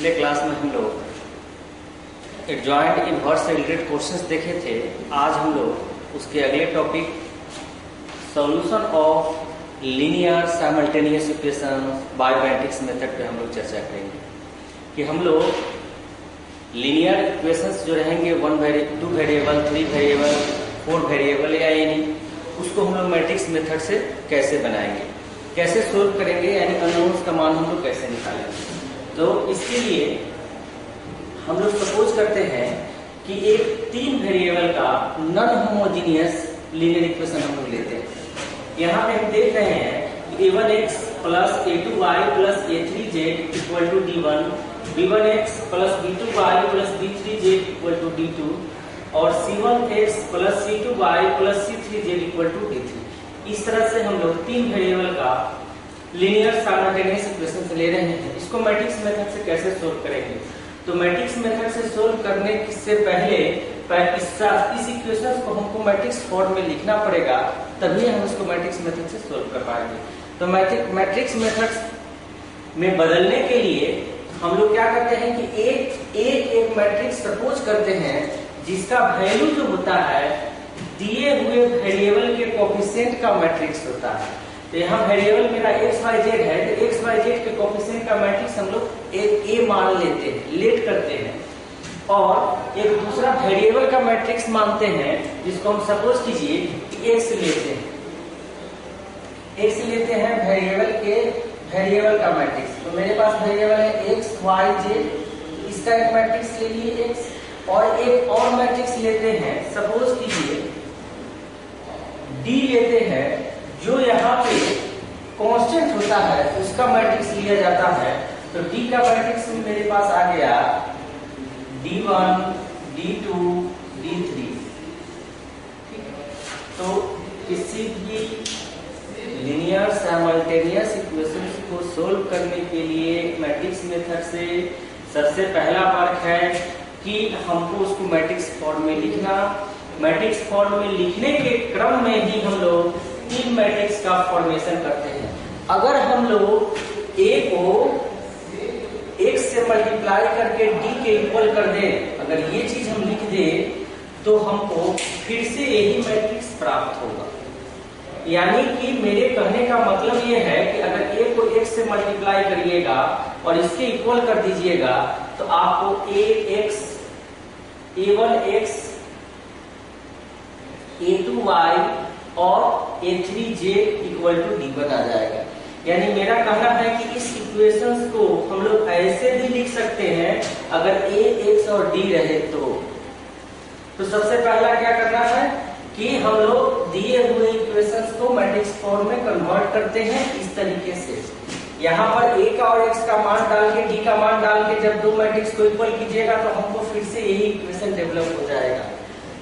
पिछले क्लास में हम लोग एडजॉइंट इनवर्स से रिलेटेड क्वेश्चंस देखे थे। आज हम लोग उसके अगले topic solution of linear simultaneous equations bye matrix method पे हम लोग चर्चा करेंगे कि हम लोग लीनियर इक्वेशंस जो रहेंगे 2 वेरिएबल, 3 वेरिएबल, 4 वेरिएबल या एनी, उसको हम लोग मैट्रिक्स मेथड से कैसे बनाएंगे, कैसे सोल्व करेंगे, यानी अननोन्स का मान हम लोग कैसे निकालेंगे। तो इसके लिए हम लोग सपोज करते हैं कि एक 3 वेरिएबल का नॉन होमोजीनियस लीनियर इक्वेशन हम लोग लेते हैं। यहाँ पे हम देख रहे हैं कि a1x plus a2y plus a3z equal to d1, b1x plus b2y plus b3z equal to d2 और c1x plus c2y plus c3z equal to d3। इस तरह से हम लोग 3 वेरिएबल का लीनियर साइमल्टेनियस इक्वेशन ले रहे हैं। इसको मैट्रिक्स मेथड से कैसे सोल्व करेंगे? तो मैट्रिक्स मेथड से सोल्व करने से पहले इस इक्वेशन को हमको मैट्रिक्स फॉर्म में लिखना पड़ेगा, तभी हम इसको मैट्रिक्स मेथड से सोल्व कर पाएंगे। तो मैट्रिक्स मेथड में बदलने के लिए हम लोग क्या करते हैं कि एक मैट्रिक्स सपोज करते हैं जिसका वैल्यू जो होता है दिए हुए वेरिएबल के कोएफिशिएंट का मैट्रिक्स होता है। तो यहाँ वेरिएबल मेरा xyz है, तो xyz के कोएफिशिएंट का मैट्रिक्स हम लोग a मान लेते हैं, लेट करते हैं, और एक दूसरा वेरिएबल का मैट्रिक्स मानते हैं जिसको हम सपोज कीजिए कि x लेते हैं वेरिएबल का मैट्रिक्स। तो मेरे पास वेरिएबल है x y z, इसका एक मैट्रिक्स ले लिए x, और एक और मैट्रिक्स लेते हैं, सपोज कीजिए d लेते हैं, जो यहाँ पे कांस्टेंट होता है उसका मैट्रिक्स लिया जाता है। तो d का मैट्रिक्स मेरे पास आ गया d1, d2, d3। ठीक है, तो किसी भी लीनियर साइमल्टेनियस इक्वेशंस को सोल्व करने के लिए मैट्रिक्स मेथड से सबसे पहला फर्क है कि हमको उसको मैट्रिक्स फॉर्म में लिखना। मैट्रिक्स फॉर्म में लिखने के क्रम में ही हम लोग 3 मैट्रिक्स का फॉर्मेशन करते हैं। अगर हम लोग a को x से मल्टीप्लाई करके d के इक्वल कर दें, अगर ये चीज हम लिख दें, तो हमको फिर से यही मैट्रिक्स प्राप्त होगा। यानी कि मेरे कहने का मतलब ये है कि अगर a को x से मल्टीप्लाई करिएगा और इसके इक्वल कर दीजिएगा, तो आपको a1x, a2y और a3z इक्वल टू d1 आ जाएगा। यानी मेरा कहना है कि इस इक्वेशंस को हम लोग ऐसे भी लिख सकते हैं अगर a, x और d रहे तो सबसे पहला क्या करना है कि हम लोग दिए हुए इक्वेशंस को मैट्रिक्स फॉर्म में कन्वर्ट करते हैं इस तरीके से। यहाँ पर a का और x का मान डाल के, d का मान डाल के जब 2 मैट्रिक्स को इक्वल कीजिएगा तो हमको फिर से यही इक्वेशन डेवलप हो जाएगा।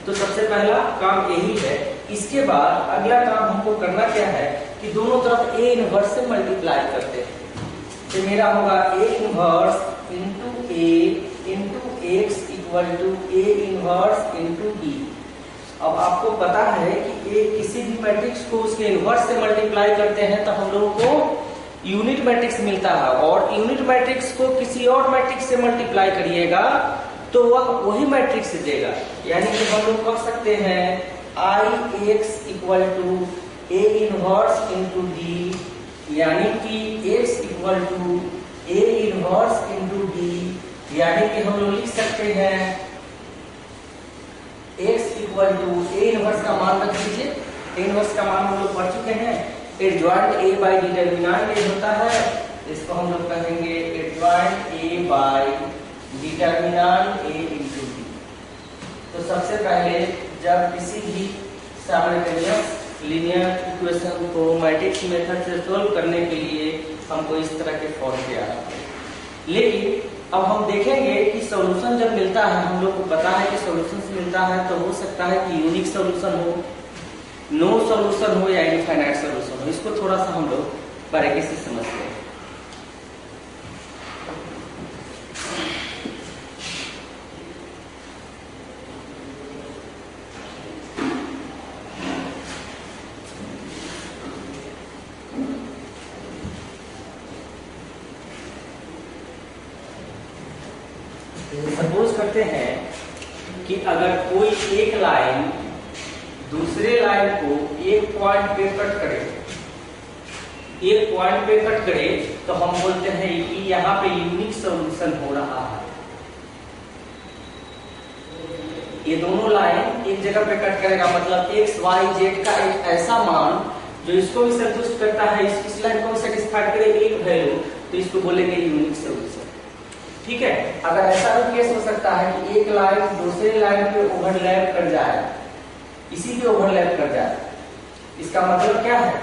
तो सबसे पहला काम यही है। इसके बाद अगला काम हमको करना क्या है कि दोनों तरफ a इनवर्स से मल्टीप्लाई करते हैं। तो मेरा होगा a inverse into a into x equal to a inverse into d। अब आपको पता है कि a किसी भी मैट्रिक्स को उसके इनवर्स से मल्टीप्लाई करते हैं तो हम लोगों को यूनिट मैट्रिक्स मिलता है, और यूनिट मैट्रिक्स को किसी और मैट्रिक्स से मल्टीप्लाई करिएगा तो वह वही मैट्रिक्स देगा। यानी कि हम लोग कह सकते हैं Ix equal to a inverse into d, यानी कि x equal to a inverse into d। यानी कि हम लोग लिख सकते हैं x equal to a inverse का मान रख दीजिए। a इनवर्स का मान हम लोग पढ़ चुके हैं, adjoint a by determinant a होता है। इसको हम लोग कहेंगे adjoint a by determinant a into d। तो सबसे पहले जब किसी भी साइमल्टेनियस लीनियर इक्वेशन को मैट्रिक्स मेथड से सोल्व करने के लिए हमको इस तरह के फॉर्म पे आना पड़ेगा। लेकिन अब हम देखेंगे कि सॉल्यूशन जब मिलता है, हम लोग को पता है कि सॉल्यूशन मिलता है, तो हो सकता है कि यूनिक सॉल्यूशन हो, नो सॉल्यूशन हो या इनफाइनाइट सॉल्यूशन हो। इसको थोड़ा सा हम लोग बारीकी से समझते हैं। सकते हैं कि अगर कोई एक लाइन दूसरे लाइन को एक पॉइंट पे कट करे, एक पॉइंट पे कट करे, तो हम बोलते हैं कि यहाँ पे यूनिक सॉल्यूशन हो रहा है। ये दोनों लाइन एक जगह पे कट करेगा, मतलब एक्स वाई जेड का एक ऐसा मान जो इसको भी संतुष्ट करता है, इस लाइन को भी सेटिस्फाइड करेगा एक वैल्यू, तो इसको बोलेंगे यूनिक सॉल्यूशन। ठीक है, अगर ऐसा भी केस हो सकता है कि एक लाइन दूसरे लाइन पे ओवरलैप कर जाए, इसी पे ओवरलैप कर जाए, इसका मतलब क्या है,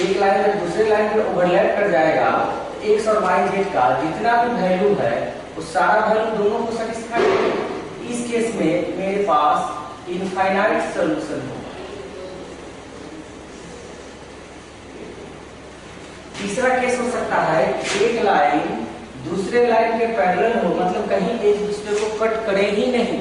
एक लाइन में दूसरे लाइन पे ओवरलैप कर जाएगा, तो एक्स और वाई जेड का जितना भी वैल्यू है वो सारा वैल्यू दोनों को सेटिस्फाई करेगा। इस केस में मेरे पास इनफाइनाइट सॉल्यूशन होगा। तीसरा केस हो सकता है एक लाइन दूसरे लाइन के पैरेलल हो, मतलब कहीं एक दूसरे को कट करे ही नहीं।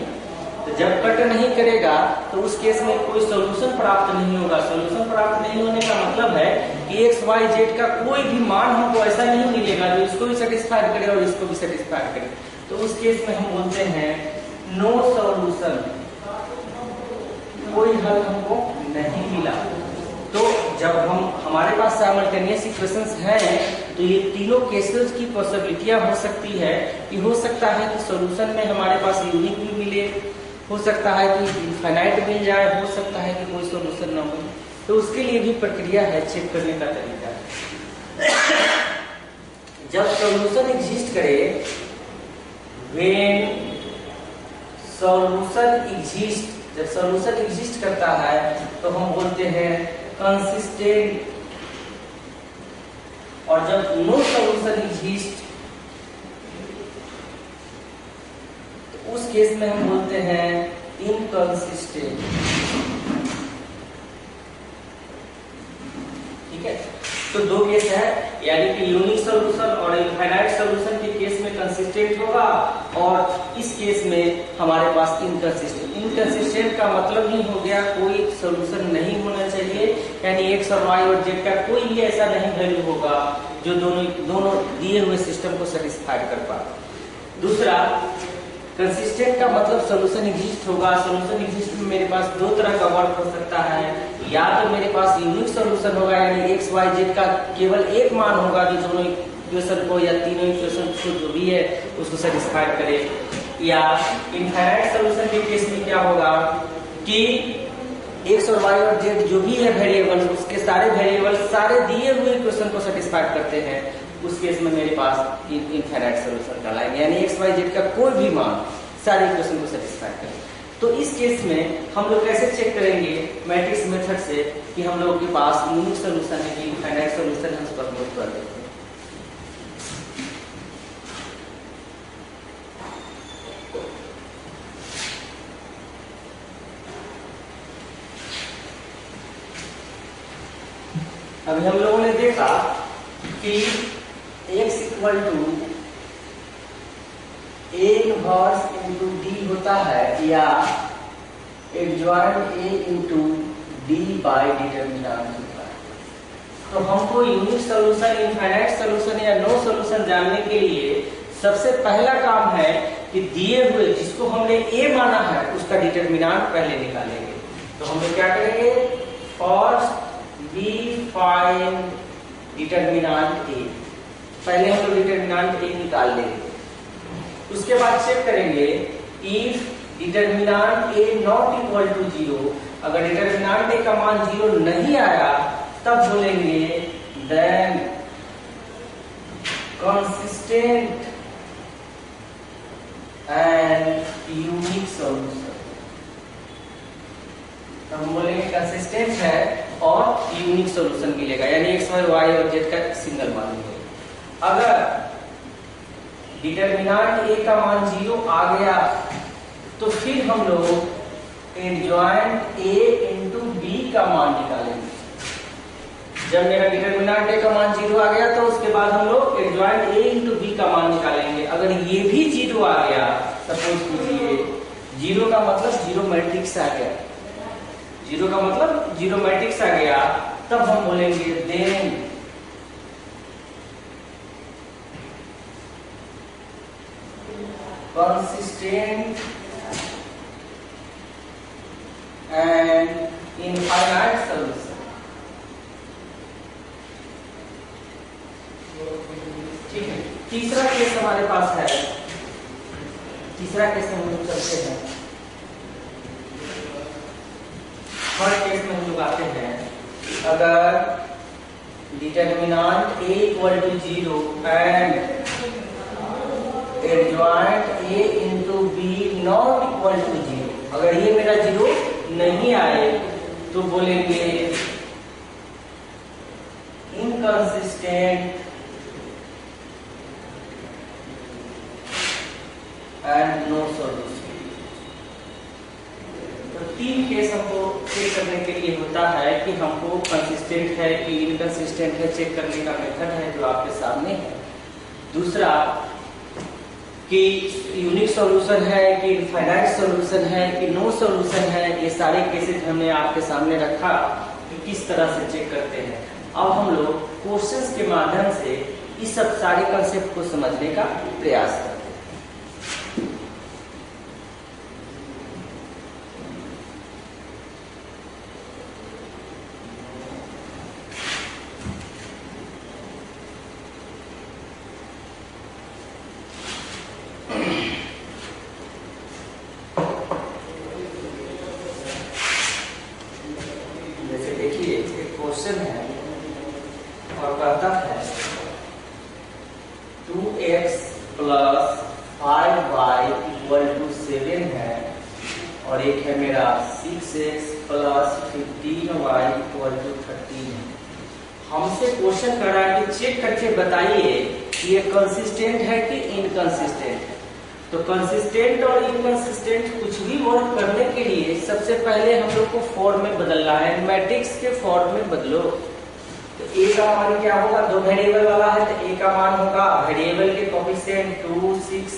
तो जब कट नहीं करेगा तो उस केस में कोई सॉल्यूशन प्राप्त नहीं होगा। सॉल्यूशन प्राप्त नहीं होने का मतलब है कि एक्स वाई जेड का कोई भी मान हमको ऐसा नहीं मिलेगा जो इसको भी सेटिस्फाइड करे और इसको भी सेटिस्फाइड करे। तो उस केस में हम बोलते हैं नो सॉल्यूशन, कोई हल हमको नहीं मिला। तो जब हमारे पास साइमल्टेनियस इक्वेशंस हैं तो ये तीनों केसेस की पॉसिबिलिटियां हो सकती है कि हो सकता है कि सॉल्यूशन में हमारे पास यूनिक भी मिले, हो सकता है कि इनफाइनाइट मिल जाए, हो सकता है कि कोई सॉल्यूशन ना मिले। तो उसके लिए भी प्रक्रिया है, चेक करने का तरीका है। जब सॉल्यूशन एग्जिस्ट करे, व्हेन सॉल्यूशन एग्जिस्ट, जब सॉल्यूशन एग्जिस्ट करता है तो हम बोलते हैं कंसिस्टेंट, और जब नो सॉल्यूशन एग्जिस्ट तो उस केस में हम बोलते हैं इनकंसिस्टेंट। ठीक है, तो दो केस है, यानी कि यूनिक सॉल्यूशन और इनफाइनाइट सॉल्यूशन के केस में कंसिस्टेंट होगा, और इस केस में हमारे पास इनकंसिस्टेंट। इनकंसिस्टेंट का मतलब ही हो गया कोई सॉल्यूशन नहीं होना चाहिए, यानी एक्स और वाई और जेड का कोई भी ऐसा नहीं वैल्यू होगा जो दोनों दिए हुए सिस्टम को सेटिस्फाइड कर पाए। दूसरा, कंसिस्टेंट का मतलब सॉल्यूशन एग्जिस्ट होगा। सॉल्यूशन एग्जिस्ट में मेरे पास दो तरह का वर्क हो सकता है, या तो मेरे पास यूनिक सॉल्यूशन होगा, यानी एक्स वाई जेड का केवल एक मान होगा जो दोनों इक्वेशन को या तीनों इक्वेशन को जो भी है उसको सेटिस्फाइड करे, या इनफाइनाइट सॉल्यूशन के केस में क्या होगा कि एक्स और वाई और जेड जो भी है वेरिएबल, उसके सारे वेरिएबल सारे दिए हुए इक्वेशन को सेटिस्फाइड करते हैं। उस केस में मेरे पास इनफाइनाइट सॉल्यूशन कहलाएंगे, यानी एक्स वाई जेड का कोई भी मान सारे इक्वेशन को सेटिस्फाई करे। तो इस केस में हम लोग कैसे चेक करेंगे मैट्रिक्स मेथड से कि हम लोगों के पास यूनिक सॉल्यूशन है कि इनफाइनाइट सॉल्यूशन है, उस पर नोट कर देते हैं। अभी हम लोगों ने देखा कि x equal to a inverse into D होता है, या adjoint a into D by determinant होता है। तो हमको यूनिक सॉल्यूशन, इनफाइनाइट सॉल्यूशन या नो सॉल्यूशन जानने के लिए सबसे पहला काम है कि दिए हुए जिसको हमने a माना है उसका डिटर्मिनेंट पहले निकालेंगे। तो हम लोग क्या करेंगे, first we find determinant a। पहले हम लोग डिटर्मिनेंट a निकाल लेंगे, उसके बाद चेक करेंगे if determinant a not equal to 0। अगर डिटर्मिनेंट a का मान 0 नहीं आया तब बोलेंगे then consistent and unique solution. तो हम बोलेंगे कंसिस्टेंट है और यूनिक सॉल्यूशन मिलेगा, यानी एक्स वाई और जेड का सिंगल मान मिलेगा। अगर डिटर्मिनेंट a का मान 0 आ गया तो फिर हम लोग एडजॉइंट a इंटू b का मान निकालेंगे। जब मेरा डिटर्मिनेंट a का मान 0 आ गया तो उसके बाद हम लोग एडजॉइंट a इंटू b का मान निकालेंगे। अगर ये भी 0 आ गया, सपोज कीजिए 0 का मतलब जीरो मैट्रिक्स आ गया, 0 का मतलब जीरो मैट्रिक्स आ गया, तब हम बोलेंगे then consistent consistent and infinite solution। ठीक है, तीसरा केस हमारे पास है। तीसरा केस में हम लोग चलते हैं। थर्ड केस में हम लोग आते हैं, अगर determinant a equal to 0 and adjoint a into b not equal to 0, अगर ये मेरा 0 नहीं आए तो बोलेंगे इनकंसिस्टेंट एंड नो सॉल्यूशन। तो तीन केस हमको चेक करने के लिए होता है कि हमको कंसिस्टेंट है कि इनकंसिस्टेंट है, चेक करने का मेथड है जो आपके सामने है। दूसरा कि यूनिक सॉल्यूशन है कि इनफाइनाइट सॉल्यूशन है कि नो सॉल्यूशन है, ये सारे केसेस हमने आपके सामने रखा कि किस तरह से चेक करते हैं। अब हम लोग क्वेश्चंस के माध्यम से इस सब सारे कंसेप्ट को समझने का प्रयास करते हैं। क्वेश्चन है और कहता है 2x plus 5y equal to 7 है, और एक है मेरा 6x plus 15y equal to 13 है। हमसे क्वेश्चन कर रहा है कि चेक करके बताइए कि ये कंसिस्टेंट है कि इनकंसिस्टेंट है। तो कंसिस्टेंट और इनकंसिस्टेंट कुछ भी वर्क करने के लिए सबसे पहले हम लोग को फॉर्म में बदलना है, मैट्रिक्स के फॉर्म में बदलो। तो a का मान क्या होगा, दो वेरिएबल वाला है तो a का मान होगा वेरिएबल के कोएफिशिएंट 2, 6,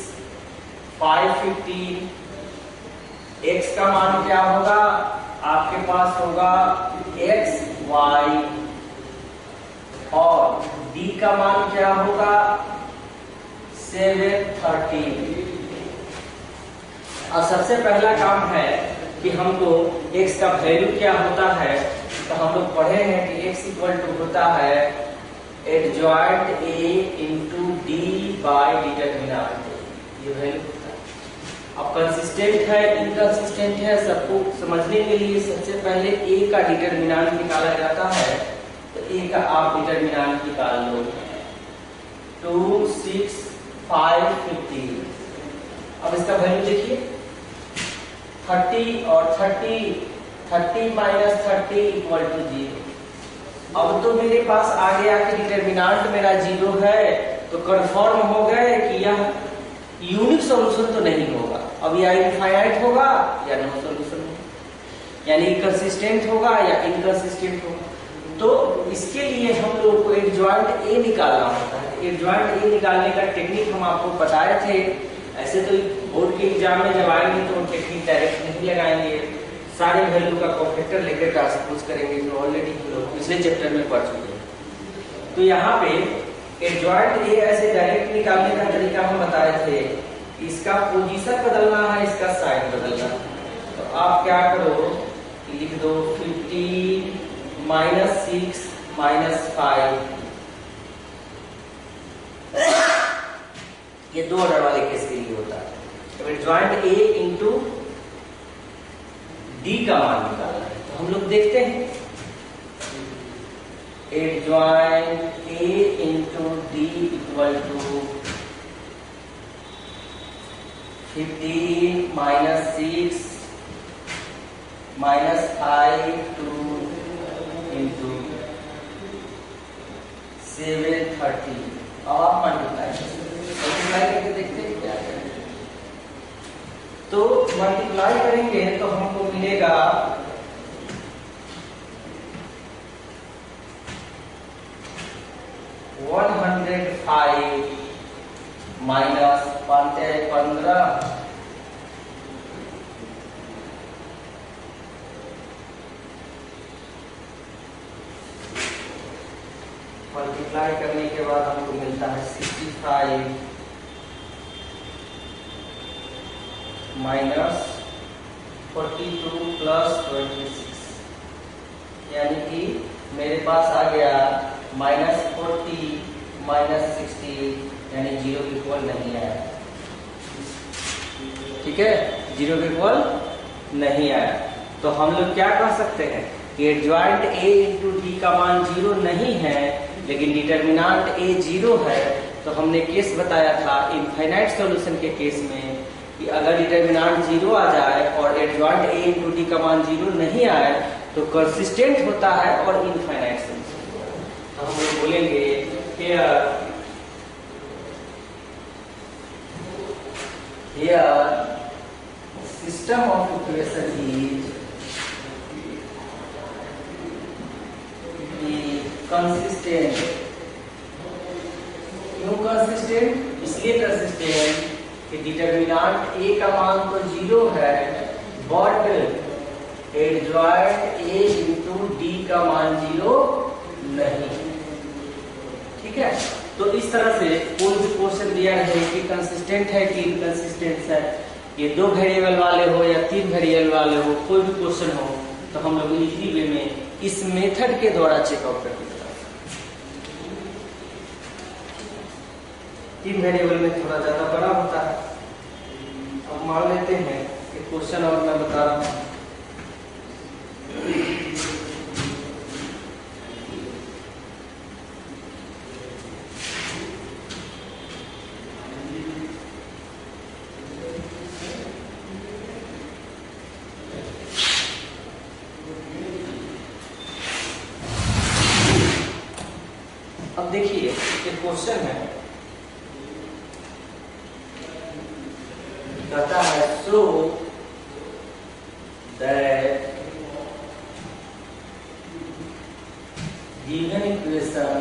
5, 15। x का मान क्या होगा, आपके पास होगा x, y, और d का मान क्या होगा 7, 13। और सबसे पहला काम है कि हमको x का वैल्यू क्या होता है, तो हम लोग पढ़े हैं कि x इक्वल टू होता है adjoint a into d by determinant, ये वैल्यू होता है। अब कंसिस्टेंट है इनकंसिस्टेंट है सबको समझने के लिए सबसे पहले a का डिटरमिनेंट निकाला जाता है। तो a का आप डिटरमिनेंट निकाल लो, 2, 6, 5, 15। अब इसका वैल्यू देखिए 30 और 30 माइनस 30 इक्वल टू 0। अब तो मेरे पास आ गया कि डिटरमिनेंट मेरा 0 है, तो कंफर्म हो गए कि यह यूनिक सॉल्यूशन तो नहीं होगा। अब या इनफाइनाइट होगा या नो सॉल्यूशन होगा, यानी कंसिस्टेंट होगा या इनकंसिस्टेंट होगा। तो इसके लिए हम लोग को एडजॉइंट ए निकालना होता है। एडजॉइंट ए निकालने का टेक्निक हम आपको बताए थे। ऐसे तो बोर्ड के एग्जाम में जब आएंगे तो टेक्निक डायरेक्ट नहीं लगाएंगे, सारे वैल्यू का कोफैक्टर लेकर ट्रांसपोज करेंगे, जो ऑलरेडी हम लोग पिछले चैप्टर में पढ़ चुके हैं। तो यहाँ पे एडजॉइंट ए ऐसे डायरेक्ट निकालने का तरीका हम बताए थे। इसका पोजीशन बदलना है, इसका साइन बदलना है। तो आप क्या करो, लिख दो 15 माइनस 6 माइनस 5। ये दो ऑर्डर वाले केस के लिए होता है। तो एडजॉइंट a इंटू d का मान निकालना है। तो हम लोग देखते हैं adjoint a into d equal to 15 minus 6 minus 5 2 into 7 30। अब आप मल्टीप्लाई करके देखते हैं क्या करें। तो मल्टीप्लाई करेंगे तो हमको मिलेगा 105 माइनस 15 मल्टीप्लाई करने के बाद हमको मिलता है 65 माइनस 42 प्लस 26, यानी कि मेरे पास आ गया -40 -60, यानी 0 के इक्वल नहीं आया। ठीक है, 0 के इक्वल नहीं आया। तो हम लोग क्या कह सकते हैं कि एडजॉइंट a इंटू डी का मान 0 नहीं है, लेकिन डिटर्मिनांट a 0 है। तो हमने केस बताया था इनफाइनाइट सॉल्यूशन के केस में कि अगर डिटर्मिनांट 0 आ जाए और एडजॉइंट a इंटू डी का मान 0 नहीं आए तो कंसिस्टेंट होता है और इनफाइनाइट सॉल्यूशन। तो हम लोग बोलेंगे here system of equation is consistent। क्यों consistent? इसलिए consistent कि डिटर्मिनांट a का मान तो 0 है, but adjoint a into D का मान 0 नहीं। ठीक है, तो इस तरह से कोई भी क्वेश्चन दिया है कि कंसिस्टेंट है कि इनकंसिस्टेंट है, ये 2 वेरिएबल वाले हो या 3 वेरिएबल वाले हो, कोई भी क्वेश्चन हो, तो हम लोग इजी वे में इस मेथड के द्वारा चेकआउट करके बता सकते हैं। 3 वेरिएबल में थोड़ा ज्यादा बड़ा होता है। अब मान लेते हैं कि क्वेश्चन और मैं बता रहा हूं। अब देखिए एक क्वेश्चन है, कहता है so that given equation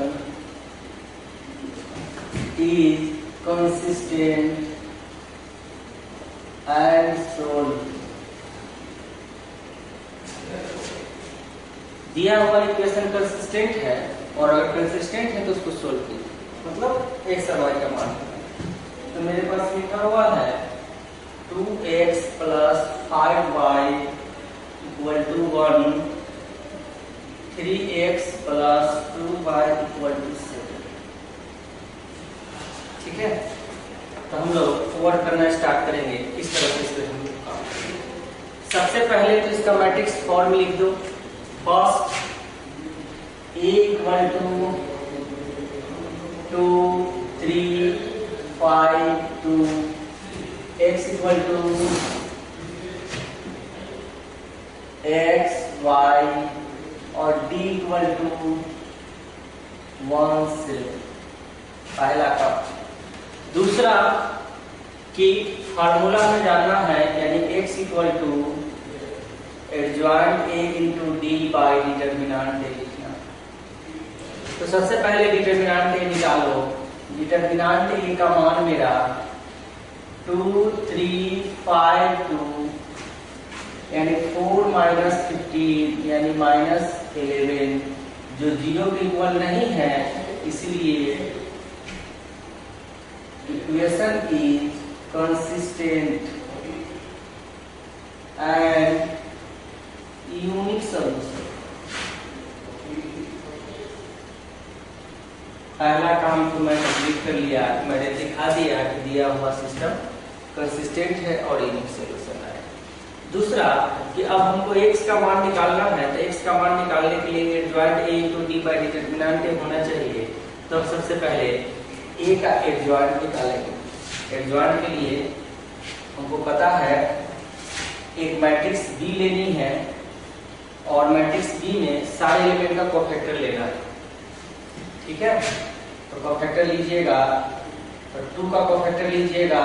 is consistent and solve. दिया हुआ इक्वेशन कंसिस्टेंट है और अगर कंसिस्टेंट है तो उसको सोल्व कीजिए, मतलब x और y का मान। तो मेरे पास लिखा हुआ है 2x plus 5y equal to 1, 3x plus 2y equal to 7। ठीक है, तो हम लोग वर्क करना स्टार्ट करेंगे इस तरह से। हम सबसे पहले तो इसका मैट्रिक्स फॉर्म लिख दो। First A equal to 2, 3, 5, 2, x equal to x, y और d इक्वल टू 1 से। पहला का। दूसरा कि फार्मूला में जानना है, यानी x equal to adjoint a into D by determinant a। तो सबसे पहले डिटर्मिनांट a निकालो। डिटर्मिनांट a का मान मेरा 2, 3, 5, 2 यानी 4 माइनस 15 यानी -11, जो 0 के इक्वल नहीं है, इसलिए equation is consistent and unique solution. पहला काम तो मैं कंप्लीट कर लिया, मैंने दिखा दिया कि दिया हुआ सिस्टम कंसिस्टेंट है और यूनिक सॉल्यूशन है। दूसरा कि अब हमको x का मान निकालना है, तो x का मान निकालने के लिए adjoint a into D by determinant a होना चाहिए। तो सबसे पहले a का एडजॉइंट निकालेंगे। एडजॉइंट के लिए हमको पता है एक मैट्रिक्स B लेनी है और मैट्रिक्स B में सारे एलिमेंट का कोफैक्टर लेना है। ठीक है, तो कोफैक्टर लीजिएगा, तो 2 का कोफैक्टर लीजिएगा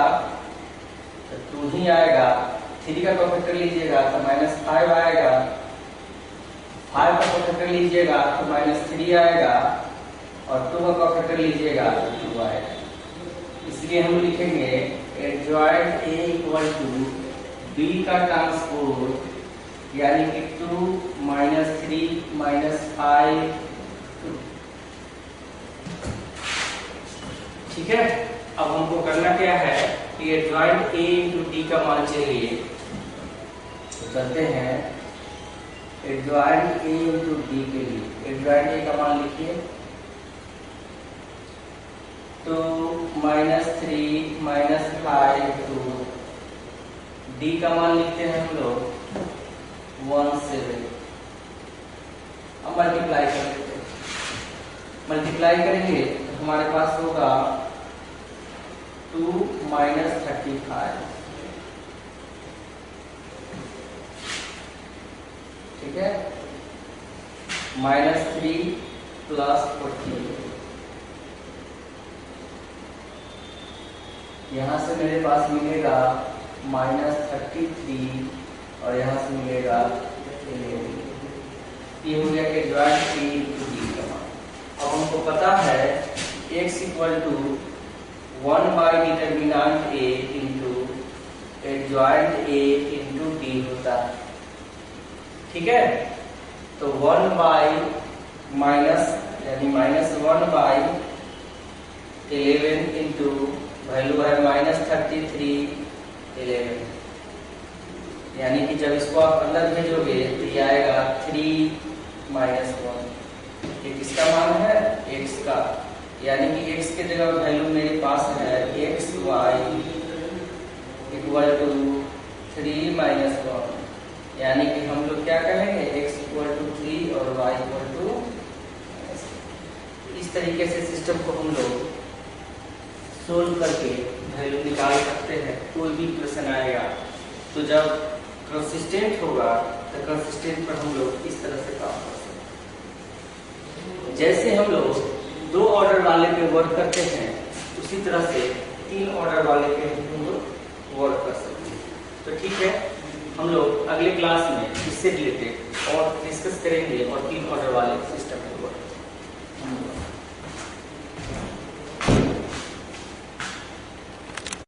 तो 2 ही आएगा। 3 का कोफैक्टर लीजिएगा तो -5 आएगा। 5 का कोफैक्टर लीजिएगा तो -3 आएगा और 2 का कोफैक्टर लीजिएगा तो 2 आएगा। इसलिए हम लिखेंगे adjoint a equal to b का ट्रांसपोज यानी कि 2 -3 -5 2। ठीक है, अब हमको करना क्या है, कि एडजॉइंट ए इंटू डी का मान चाहिए, तो करते हैं एडजॉइंट ए इंटू डी के लिए एडजॉइंट ए का मान लिखिए, तो -3 -5 2 डी का मान लिखते हैं हम लोग 1 7। अब मल्टीप्लाई कर लेते हैं, मल्टीप्लाई करेंगे तो हमारे पास होगा 2 - 35, ठीक है, -3 + 40। यहाँ से मेरे पास मिलेगा -33 और यहाँ से मिलेगा 11। ये हो गया कि एडजॉइंट ए इंटू डी का मान। अब हमको पता है x = 1/डिटरमिनेंट a into adjoint a into D होता है, ठीक है। तो 1/- यानी -1/11 इंटू वैल्यू है -33 11, यानी कि जब इसको आप अंदर भेजोगे तो ये आएगा 3 - 1। ये किसका मान है? x का, यानी कि x के जगह वैल्यू मेरे पास है xy = 3 - 1, यानी कि हम लोग क्या कहेंगे x = 3 और y = इस तरीके से सिस्टम को हम लोग सोल्व करके वैल्यू निकाल सकते हैं। कोई भी इक्वेशन आएगा तो जब कंसिस्टेंट होगा तो कंसिस्टेंट पर हम लोग इस तरह से काम कर सकते हैं। जैसे हम लोग 2 ऑर्डर वाले पे वर्क करते हैं उसी तरह से 3 ऑर्डर वाले पे हम लोग वर्क कर सकते हैं। तो ठीक है, हम लोग अगले क्लास में इससे रिलेटेड और डिस्कस करेंगे और 3 ऑर्डर वाले सिस्टम